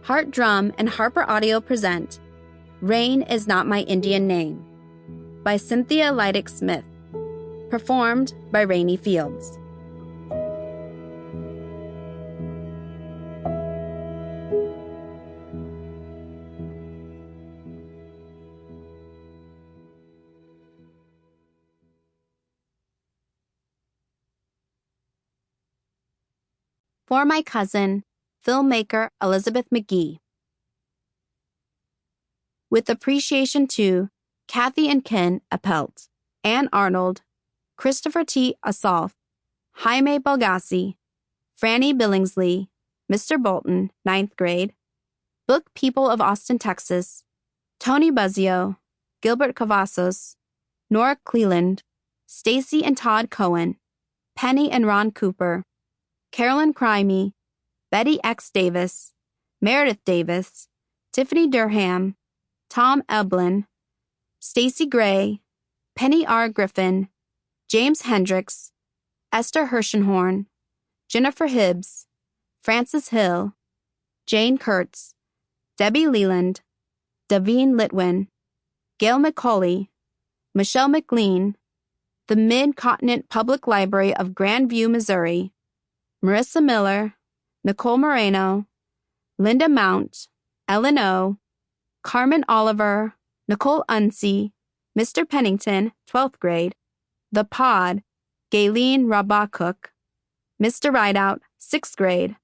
Heartdrum and Harper Audio present Rain is Not My Indian Name by Cynthia Leitich Smith, performed by Rainy Fields. For my cousin, filmmaker Elizabeth McGee. With appreciation to Kathy and Ken Appelt, Ann Arnold, Christopher T. Asolf, Jaime Belgassi, Franny Billingsley, Mr. Bolton, 9th grade, Book People of Austin, Texas, Tony Buzzio, Gilbert Cavazos, Nora Cleland, Stacy and Todd Cohen, Penny and Ron Cooper, Carolyn Crimey, Betty X. Davis, Meredith Davis, Tiffany Durham, Tom Eblin, Stacy Gray, Penny R. Griffin, James Hendricks, Esther Hershenhorn, Jennifer Hibbs, Frances Hill, Jane Kurtz, Debbie Leland, Davine Litwin, Gail McCauley, Michelle McLean, the Mid-Continent Public Library of Grandview, Missouri, Marissa Miller, Nicole Moreno, Linda Mount, Ellen O, Carmen Oliver, Nicole Unsey, Mr. Pennington, 12th grade, The Pod, Galen Rabakuk, Mr. Rideout, 6th grade,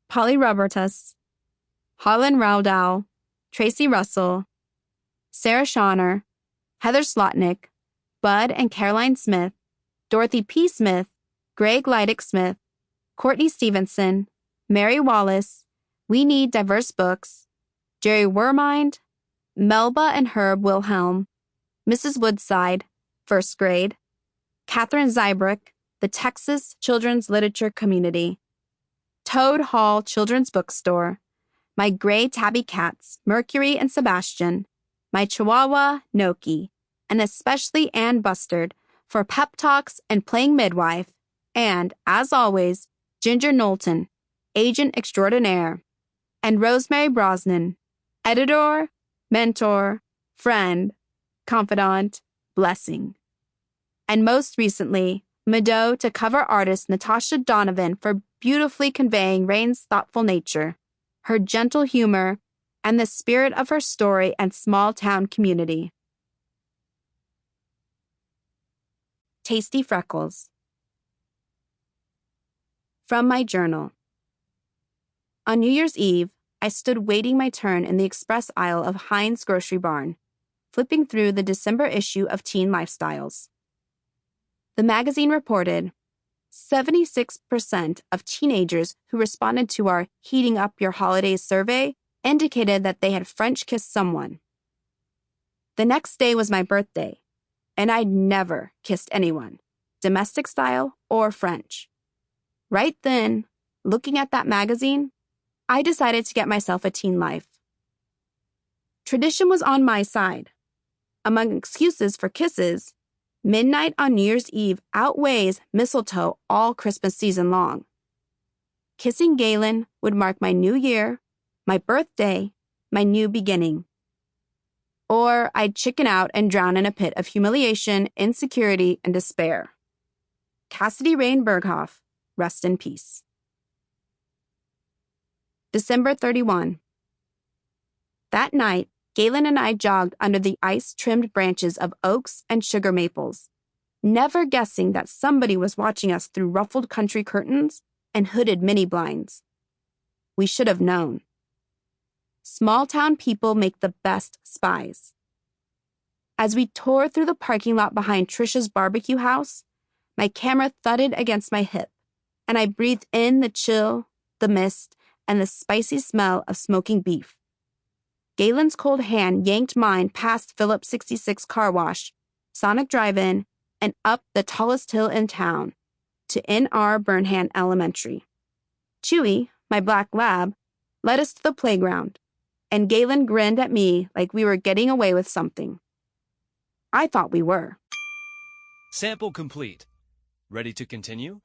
Polly Robertus, Holland Rowdow, Tracy Russell, Sarah Shawner, Heather Slotnick, Bud and Caroline Smith, Dorothy P. Smith, Greg Leitich Smith, Courtney Stevenson, Mary Wallace, We Need Diverse Books, Jerry Wermind, Melba and Herb Wilhelm, Mrs. Woodside, 1st grade, Catherine Zybrick, the Texas Children's Literature Community, Toad Hall Children's Bookstore, my gray tabby cats, Mercury and Sebastian, my chihuahua, Noki, and especially Ann Bustard for pep talks and playing midwife, and, as always, Ginger Knowlton, agent extraordinaire, and Rosemary Brosnan, editor, mentor, friend, confidant, blessing. And most recently, Mado to cover artist Natasha Donovan for beautifully conveying Rain's thoughtful nature, her gentle humor, and the spirit of her story and small-town community. Tasty Freckles. From my journal. On New Year's Eve, I stood waiting my turn in the express aisle of Heinz Grocery Barn, flipping through the December issue of Teen Lifestyles. The magazine reported 76% of teenagers who responded to our Heating Up Your Holidays survey indicated that they had French kissed someone. The next day was my birthday, and I'd never kissed anyone, domestic style or French. Right then, looking at that magazine, I decided to get myself a teen life. Tradition was on my side. Among excuses for kisses, midnight on New Year's Eve outweighs mistletoe all Christmas season long. Kissing Galen would mark my new year, my birthday, my new beginning. Or I'd chicken out and drown in a pit of humiliation, insecurity, and despair. Cassidy Rain Berghoff, rest in peace. December 31. That night, Galen and I jogged under the ice-trimmed branches of oaks and sugar maples, never guessing that somebody was watching us through ruffled country curtains and hooded mini blinds. We should have known. Small-town people make the best spies. As we tore through the parking lot behind Trisha's barbecue house, my camera thudded against my hip, and I breathed in the chill, the mist, and the spicy smell of smoking beef. Galen's cold hand yanked mine past Phillips 66 Car Wash, Sonic Drive-In, and up the tallest hill in town to N.R. Burnham Elementary. Chewy, my black lab, led us to the playground, and Galen grinned at me like we were getting away with something. I thought we were. Sample complete. Ready to continue?